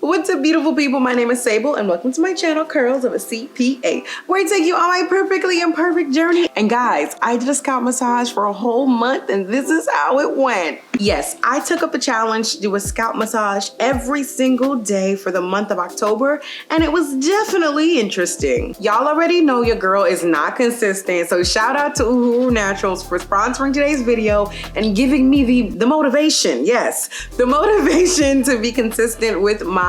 What's up, beautiful people? My name is Sable and welcome to my channel, Curls of a CPA, where I take you on my perfectly imperfect journey. And guys, I did a scalp massage for a whole month and this is how it went. Yes, I took up the challenge to do a scalp massage every single day for the month of October, and it was definitely interesting. Y'all already know your girl is not consistent, so shout out to Uhuru Naturals for sponsoring today's video and giving me the motivation, yes, the motivation to be consistent with my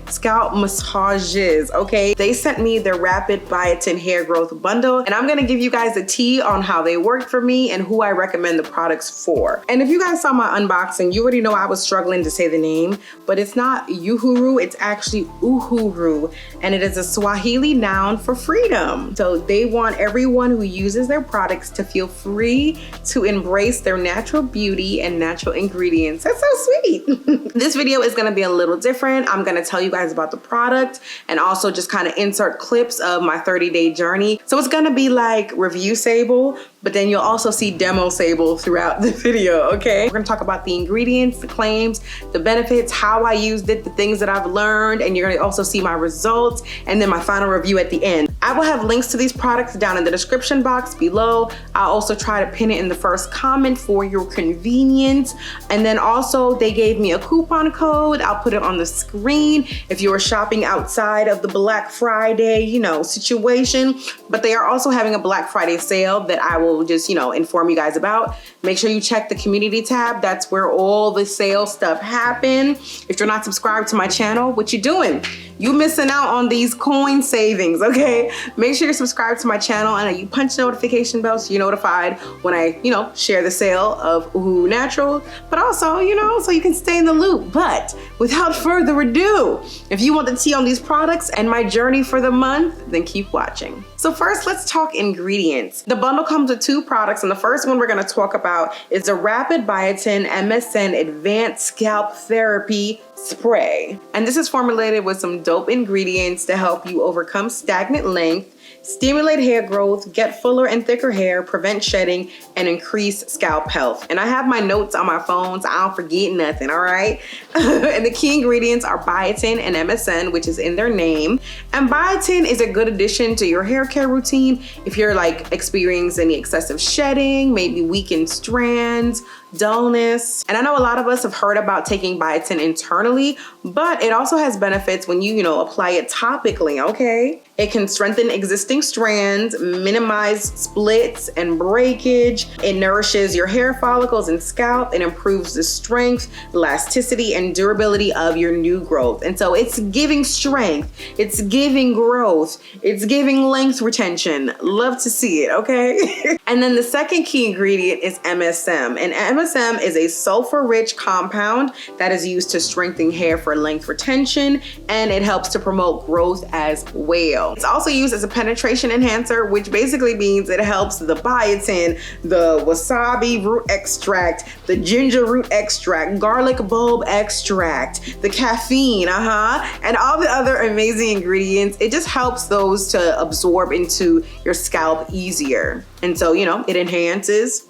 scalp massages, okay? They sent me their Rapid Biotin Hair Growth Bundle, and I'm gonna give you guys a tea on how they worked for me and who I recommend the products for. And if you guys saw my unboxing, you already know I was struggling to say the name, but it's not Uhuru, it's actually Uhuru, and it is a Swahili noun for freedom. So they want everyone who uses their products to feel free to embrace their natural beauty and natural ingredients. That's so sweet. This video is gonna be a little different. I'm gonna tell you guys about the product and also just kind of insert clips of my 30-day journey. So it's gonna be like review Sable, but then you'll also see demo Sable throughout the video, okay? We're gonna talk about the ingredients, the claims, the benefits, how I used it, the things that I've learned, and you're gonna also see my results, and then my final review at the end. I will have links to these products down in the description box below. I'll also try to pin it in the first comment for your convenience. And then also they gave me a coupon code. I'll put it on the screen if you are shopping outside of the Black Friday, situation. But they are also having a Black Friday sale that I will just, inform you guys about. Make sure you check the community tab. That's where all the sale stuff happen. If you're not subscribed to my channel, what you doing? You missing out on these coin savings, okay? Make sure you're subscribed to my channel and you punch the notification bell so you're notified when I, share the sale of Uhuru Naturals, but also, so you can stay in the loop. But without further ado, if you want the tea on these products and my journey for the month, then keep watching. So first, let's talk ingredients. The bundle comes with 2 products, and the first one we're gonna talk about is the Rapid Biotin MSN Advanced Scalp Therapy Spray. And this is formulated with some dope ingredients to help you overcome stagnant length, stimulate hair growth, get fuller and thicker hair, prevent shedding, and increase scalp health. And I have my notes on my phone, so I don't forget nothing, all right? And the key ingredients are biotin and MSN, which is in their name. And biotin is a good addition to your hair care routine if you're experiencing any excessive shedding, maybe weakened strands, dullness. And I know a lot of us have heard about taking biotin internally, but it also has benefits when you apply it topically, okay? It can strengthen existing strands, minimize splits and breakage. It nourishes your hair follicles and scalp. It improves the strength, elasticity, and durability of your new growth. And so it's giving strength, it's giving growth, it's giving length retention. Love to see it, okay? And then the second key ingredient is MSM. And MSM is a sulfur-rich compound that is used to strengthen hair for length retention, and it helps to promote growth as well. It's also used as a penetration enhancer, which basically means it helps the biotin, the wasabi root extract, the ginger root extract, garlic bulb extract, the caffeine, and all the other amazing ingredients. It just helps those to absorb into your scalp easier. And so, it enhances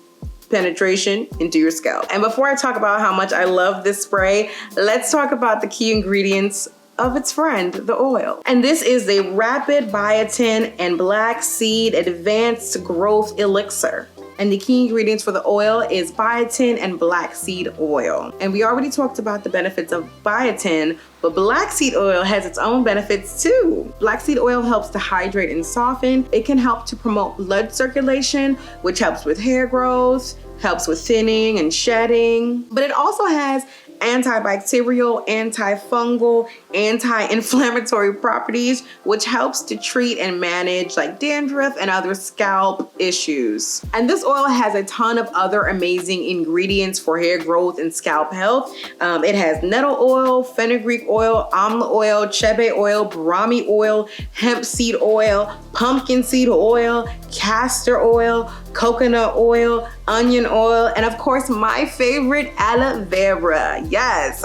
penetration into your scalp. And before I talk about how much I love this spray, let's talk about the key ingredients of its friend, the oil. And this is the Rapid Biotin and Black Seed Advanced Growth Elixir. And the key ingredients for the oil is biotin and black seed oil. And we already talked about the benefits of biotin, but black seed oil has its own benefits too. Black seed oil helps to hydrate and soften. It can help to promote blood circulation, which helps with hair growth, helps with thinning and shedding. But it also has antibacterial, antifungal, anti-inflammatory properties, which helps to treat and manage dandruff and other scalp issues. And this oil has a ton of other amazing ingredients for hair growth and scalp health. It has nettle oil, fenugreek oil, amla oil, chebe oil, brahmi oil, hemp seed oil, pumpkin seed oil, castor oil, coconut oil, onion oil, and of course my favorite, aloe vera. Yes.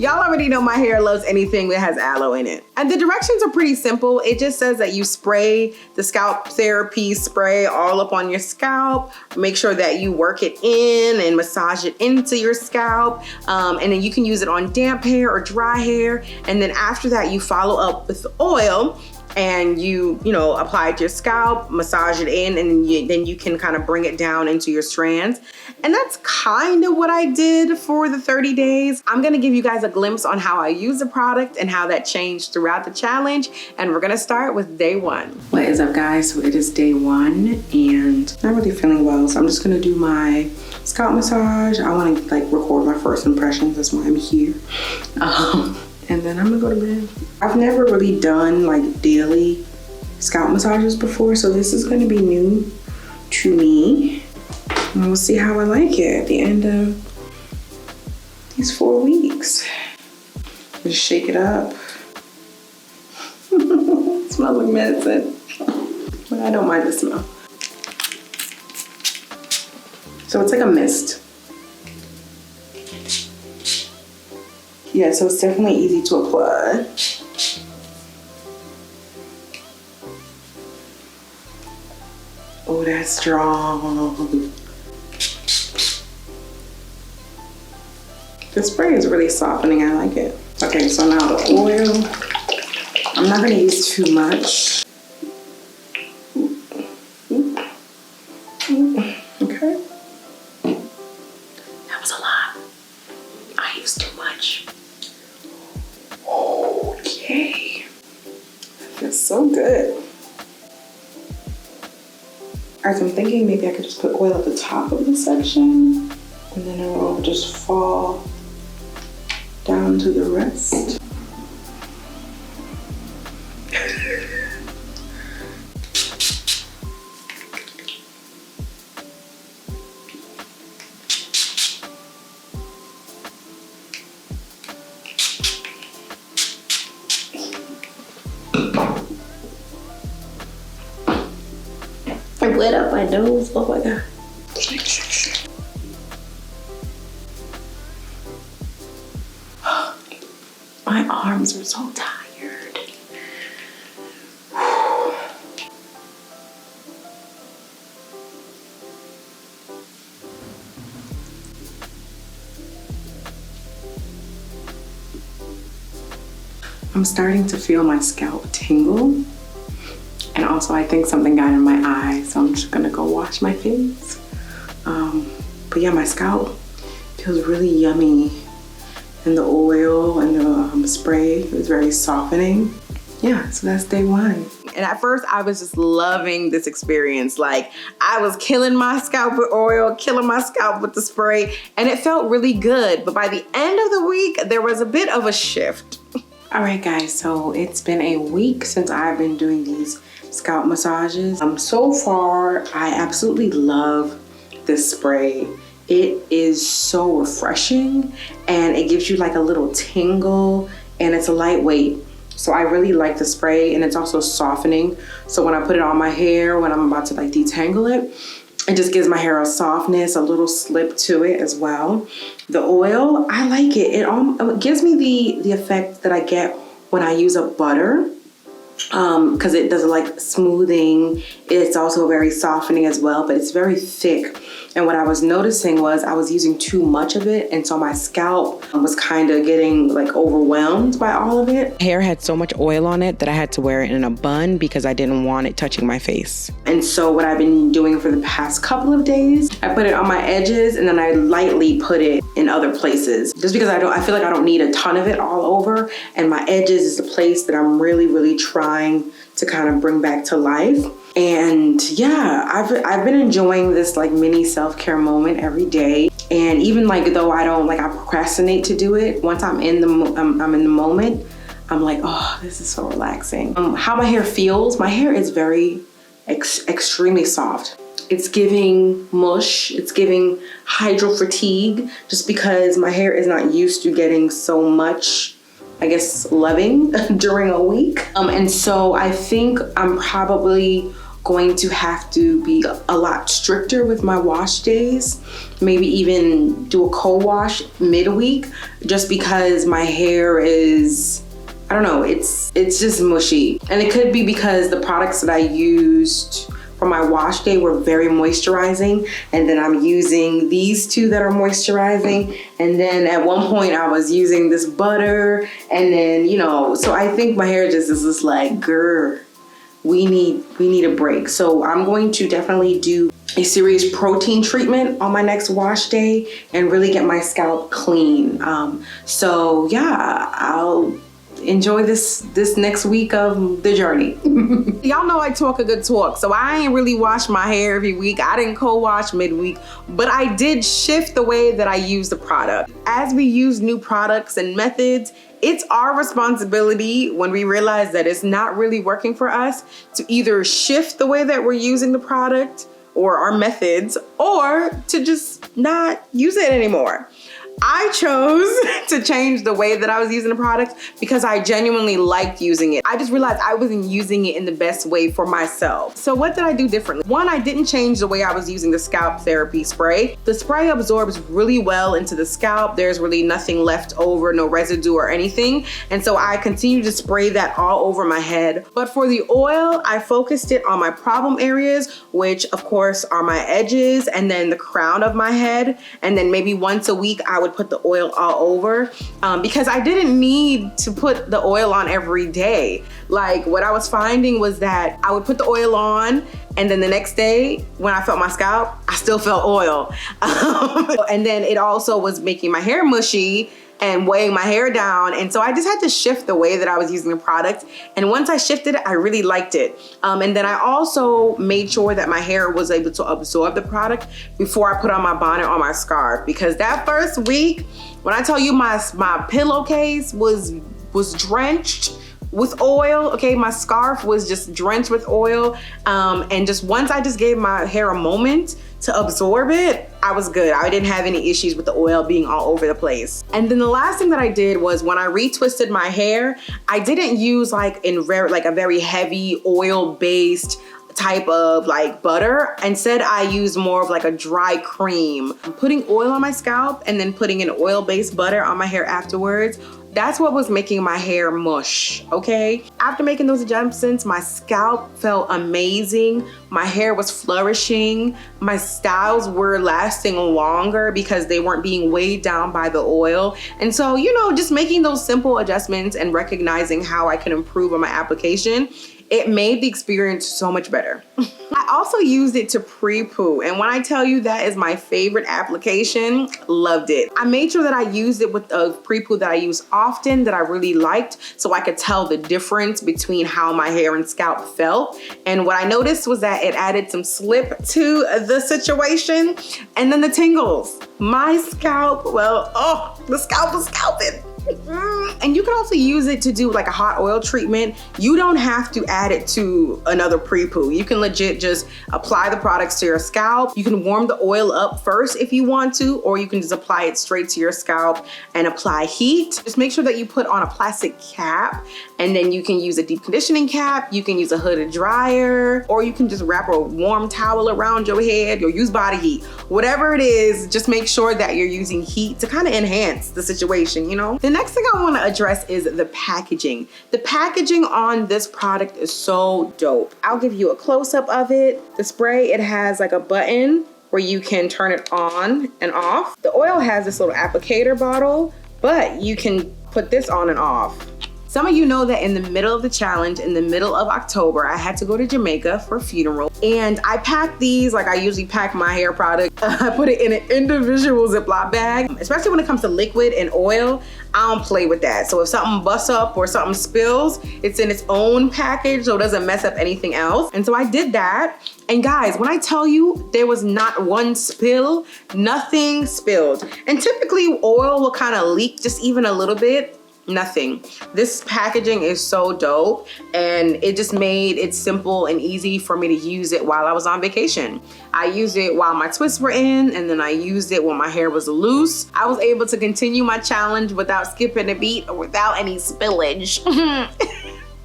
Y'all already know my hair loves anything that has aloe in it. And the directions are pretty simple. It just says that you spray the scalp therapy spray all up on your scalp. Make sure that you work it in and massage it into your scalp. And then you can use it on damp hair or dry hair. And then after that, you follow up with the oil and you apply it to your scalp, massage it in, and then you can kind of bring it down into your strands. And that's kind of what I did for the 30 days. I'm gonna give you guys a glimpse on how I use the product and how that changed throughout the challenge. And we're gonna start with day one. What is up, guys? So it is day one and not really feeling well. So I'm just gonna do my scalp massage. I wanna record my first impressions. That's why I'm here. And then I'm gonna go to bed. I've never really done daily scalp massages before, so this is gonna be new to me. And we'll see how I like it at the end of these 4 weeks. Just shake it up. It smells like medicine, but I don't mind the smell. So it's like a mist. Yeah, so it's definitely easy to apply. Oh, that's strong. The spray is really softening, I like it. Okay, so now the oil. I'm not gonna use too much. Okay. That was a lot. I used too much. Okay. That feels so good. Alright, so I'm thinking maybe I could just put oil at the top of the section and then it will just fall down to the rest. I wet up my nose. Oh my god. My arms are so tired. I'm starting to feel my scalp tingle. And also I think something got in my eye, so I'm just gonna go wash my face. But yeah, my scalp feels really yummy. And the oil and the spray is very softening. Yeah, so that's day one. And at first I was just loving this experience. I was killing my scalp with oil, killing my scalp with the spray, and it felt really good. But by the end of the week, there was a bit of a shift. All right, guys, so it's been a week since I've been doing these scalp massages. So far, I absolutely love this spray. It is so refreshing and it gives you a little tingle and it's lightweight. So I really like the spray and it's also softening. So when I put it on my hair, when I'm about to detangle it, it just gives my hair a softness, a little slip to it as well. The oil, I like it. It gives me the effect that I get when I use a butter. Because it does smoothing. It's also very softening as well, but it's very thick. And what I was noticing was I was using too much of it, and so my scalp was kind of getting overwhelmed by all of it. Hair had so much oil on it that I had to wear it in a bun because I didn't want it touching my face. And so what I've been doing for the past couple of days, I put it on my edges and then I lightly put it in other places, just because I feel like I don't need a ton of it all over, and my edges is the place that I'm really trying to kind of bring back to life. And yeah, I've been enjoying this mini self-care moment every day. And even though I don't I procrastinate to do it, once I'm in the moment, I'm oh, this is so relaxing. How my hair feels, my hair is very extremely soft. It's giving mush, it's giving hydro fatigue, just because my hair is not used to getting so much, I guess, loving during a week. And so I think I'm probably going to have to be a lot stricter with my wash days. Maybe even do a co-wash midweek, just because my hair is, I don't know, it's just mushy. And it could be because the products that I used for my wash day were very moisturizing, and then I'm using these two that are moisturizing, and then at one point I was using this butter, and then, you know, so I think my hair just is just like, grr, we need a break. So I'm going to definitely do a serious protein treatment on my next wash day and really get my scalp clean. So yeah, I'll enjoy this next week of the journey. Y'all know I talk a good talk, so I ain't really wash my hair every week. I didn't co-wash midweek, but I did shift the way that I use the product. As we use new products and methods, it's our responsibility when we realize that it's not really working for us to either shift the way that we're using the product or our methods, or to just not use it anymore. I chose to change the way that I was using the product because I genuinely liked using it. I just realized I wasn't using it in the best way for myself. So what did I do differently? One, I didn't change the way I was using the scalp therapy spray. The spray absorbs really well into the scalp. There's really nothing left over, no residue or anything. And so I continue to spray that all over my head. But for the oil, I focused it on my problem areas, which of course are my edges and then the crown of my head. And then maybe once a week, I would put the oil all over because I didn't need to put the oil on every day. Like, what I was finding was that I would put the oil on, and then the next day when I felt my scalp, I still felt oil. And then it also was making my hair mushy and weighing my hair down. And so I just had to shift the way that I was using the product. And once I shifted it, I really liked it. And then I also made sure that my hair was able to absorb the product before I put on my bonnet or my scarf. Because that first week, when I tell you my pillowcase was drenched with oil, okay, my scarf was just drenched with oil. And just once I just gave my hair a moment to absorb it, I was good. I didn't have any issues with the oil being all over the place. And then the last thing that I did was when I retwisted my hair, I didn't use like a very heavy oil-based type of like butter. Instead, I used more of like a dry cream. Putting oil on my scalp and then putting an oil-based butter on my hair afterwards, that's what was making my hair mush, okay? After making those adjustments, my scalp felt amazing. My hair was flourishing. My styles were lasting longer because they weren't being weighed down by the oil. And so, you know, just making those simple adjustments and recognizing how I can improve on my application, it made the experience so much better. I also used it to pre-poo, and when I tell you that is my favorite application, loved it. I made sure that I used it with a pre-poo that I use often, that I really liked, so I could tell the difference between how my hair and scalp felt. And what I noticed was that it added some slip to the situation, and then the tingles. My scalp, well, oh, the scalp was scalping. And you can also use it to do like a hot oil treatment. You don't have to add it to another pre-poo. You can legit just apply the products to your scalp. You can warm the oil up first if you want to, or you can just apply it straight to your scalp and apply heat. Just make sure that you put on a plastic cap, and then you can use a deep conditioning cap. You can use a hooded dryer, or you can just wrap a warm towel around your head or use body heat. Whatever it is, just make sure that you're using heat to kind of enhance the situation, you know? The next thing I want to address is the packaging. The packaging on this product is so dope. I'll give you a close-up of it. The spray, it has like a button where you can turn it on and off. The oil has this little applicator bottle, but you can put this on and off. Some of you know that in the middle of the challenge, in the middle of October, I had to go to Jamaica for a funeral. And I packed these like I usually pack my hair product. I put it in an individual Ziploc bag. Especially when it comes to liquid and oil, I don't play with that. So if something busts up or something spills, it's in its own package so it doesn't mess up anything else. And so I did that. And guys, when I tell you there was not one spill, nothing spilled. And typically oil will kind of leak just even a little bit. Nothing. This packaging is so dope, and it just made it simple and easy for me to use it while I was on vacation. I used it while my twists were in, and then I used it when my hair was loose. I was able to continue my challenge without skipping a beat or without any spillage.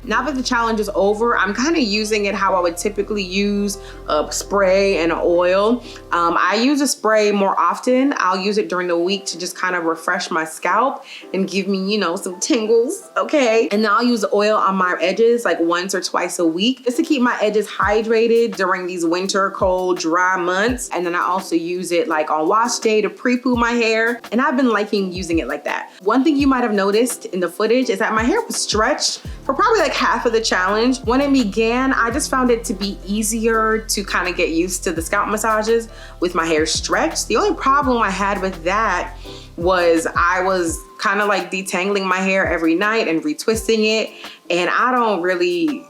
Now that the challenge is over, I'm kind of using it how I would typically use a spray and an oil. I use a spray more often. I'll use it during the week to just kind of refresh my scalp and give me, you know, some tingles, okay? And then I'll use the oil on my edges like once or twice a week just to keep my edges hydrated during these winter, cold, dry months. And then I also use it like on wash day to pre-poo my hair. And I've been liking using it like that. One thing you might have noticed in the footage is that my hair was stretched for probably like half of the challenge. When it began, I just found it to be easier to kind of get used to the scalp massages with my hair stretched. The only problem I had with that was I was kind of like detangling my hair every night and retwisting it. And I don't really,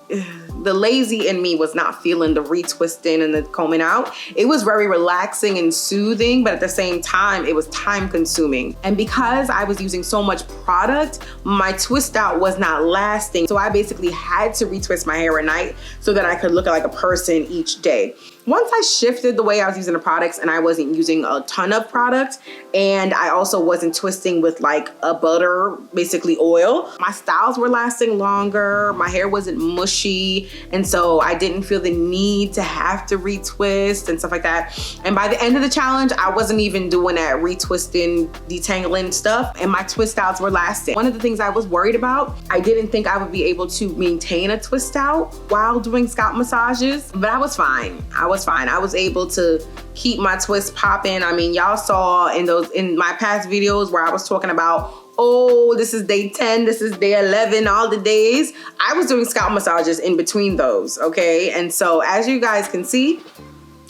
the lazy in me was not feeling the retwisting and the combing out. It was very relaxing and soothing, but at the same time, it was time consuming. And because I was using so much product, my twist out was not lasting. So I basically had to retwist my hair at night so that I could look like a person each day. Once I shifted the way I was using the products and I wasn't using a ton of product, and I also wasn't twisting with like a butter, basically oil, my styles were lasting longer, my hair wasn't mushy, and so I didn't feel the need to have to retwist and stuff like that. And by the end of the challenge, I wasn't even doing that retwisting, detangling stuff, and my twist styles were lasting. One of the things I was worried about, I didn't think I would be able to maintain a twist out while doing scalp massages, but I was fine. I was able to keep my twist popping. I mean, y'all saw in my past videos where I was talking about, oh, this is day 10, this is day 11, all the days. I was doing scalp massages in between those, okay? And so as you guys can see,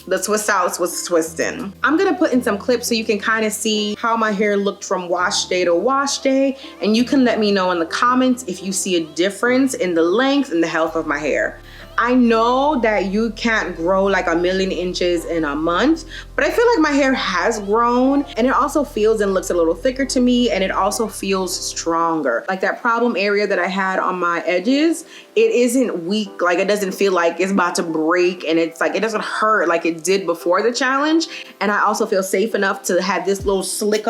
the twist outs was twisting. I'm gonna put in some clips so you can kind of see how my hair looked from wash day to wash day. And you can let me know in the comments if you see a difference in the length and the health of my hair. I know that you can't grow like 1,000,000 inches in a month, but I feel like my hair has grown, and it also feels and looks a little thicker to me, and it also feels stronger. Like that problem area that I had on my edges, it isn't weak. Like it doesn't feel like it's about to break, and it's like, it doesn't hurt like it did before the challenge. And I also feel safe enough to have this little slick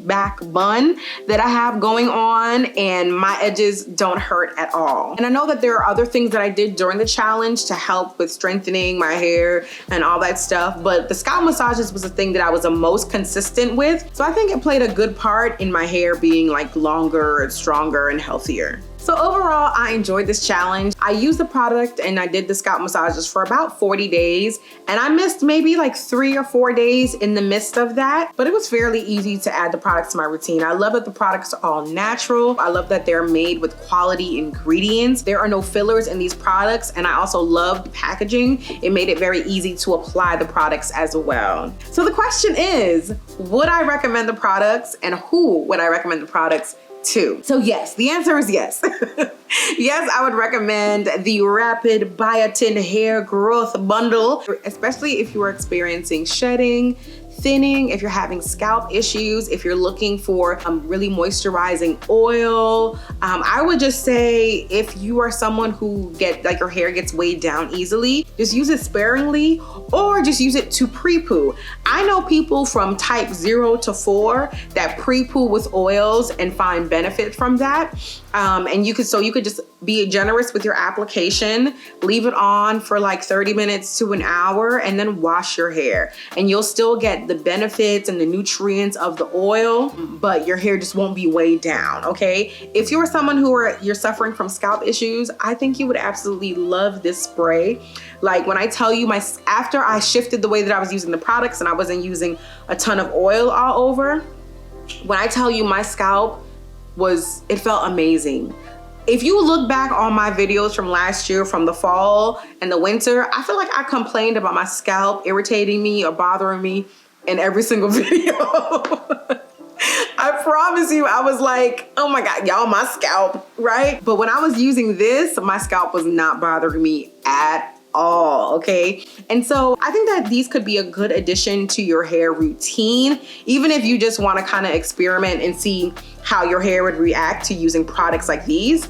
back bun that I have going on, and my edges don't hurt at all. And I know that there are other things that I did during the challenge to help with strengthening my hair and all that stuff, but the scalp massages was the thing that I was the most consistent with. So I think it played a good part in my hair being like longer and stronger and healthier. So overall, I enjoyed this challenge. I used the product and I did the scalp massages for about 40 days. And I missed maybe like 3 or 4 days in the midst of that, but it was fairly easy to add the products to my routine. I love that the products are all natural. I love that they're made with quality ingredients. There are no fillers in these products. And I also love the packaging. It made it very easy to apply the products as well. So the question is, would I recommend the products, and who would I recommend the products to? So yes, the answer is yes. Yes, I would recommend the Rapid Biotin Hair Growth Bundle, especially if you are experiencing shedding, thinning, if you're having scalp issues, if you're looking for really moisturizing oil. I would just say if you are someone who your hair gets weighed down easily, just use it sparingly, or just use it to pre-poo. I know people from type 0 to 4 that pre-poo with oils and find benefit from that. And you could just be generous with your application, leave it on for like 30 minutes to an hour, and then wash your hair. And you'll still get the benefits and the nutrients of the oil, but your hair just won't be weighed down, okay? If you're someone you're suffering from scalp issues, I think you would absolutely love this spray. Like when I tell you, after I shifted the way that I was using the products and I wasn't using a ton of oil all over, when I tell you my scalp it felt amazing. If you look back on my videos from last year, from the fall and the winter, I feel like I complained about my scalp irritating me or bothering me in every single video. I promise you, I was like, oh my God, y'all, my scalp, right? But when I was using this, my scalp was not bothering me at all, okay? And so I think that these could be a good addition to your hair routine, even if you just want to kind of experiment and see how your hair would react to using products like these.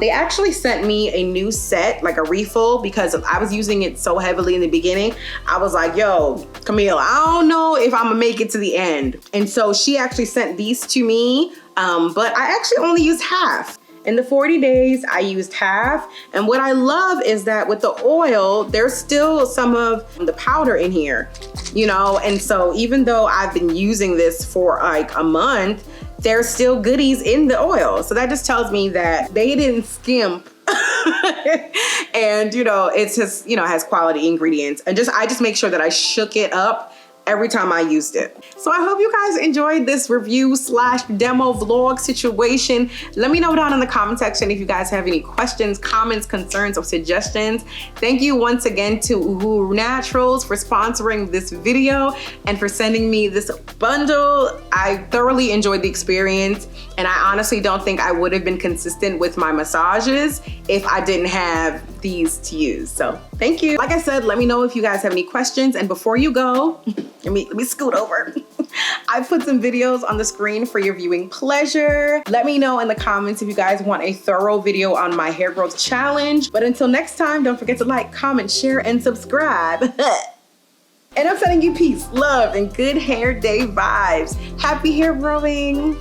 They actually sent me a new set, like a refill, because I was using it so heavily in the beginning. I was like, yo, Camille, I don't know if I'm gonna make it to the end. And so she actually sent these to me, but I actually only used half. In the 40 days, I used half. And what I love is that with the oil, there's still some of the powder in here, you know? And so even though I've been using this for like a month, there's still goodies in the oil. So that just tells me that they didn't skimp and, you know, it's just, you know, has quality ingredients. And I just make sure that I shook it up every time I used it. So I hope you guys enjoyed this review slash demo vlog situation. Let me know down in the comment section if you guys have any questions, comments, concerns, or suggestions. Thank you once again to Uhuru Naturals for sponsoring this video and for sending me this bundle. I thoroughly enjoyed the experience, and I honestly don't think I would have been consistent with my massages if I didn't have these to use. So thank you. Like I said, let me know if you guys have any questions. And before you go, let me scoot over. I put some videos on the screen for your viewing pleasure. Let me know in the comments if you guys want a thorough video on my hair growth challenge. But until next time, don't forget to like, comment, share, and subscribe. And I'm sending you peace, love, and good hair day vibes. Happy hair growing.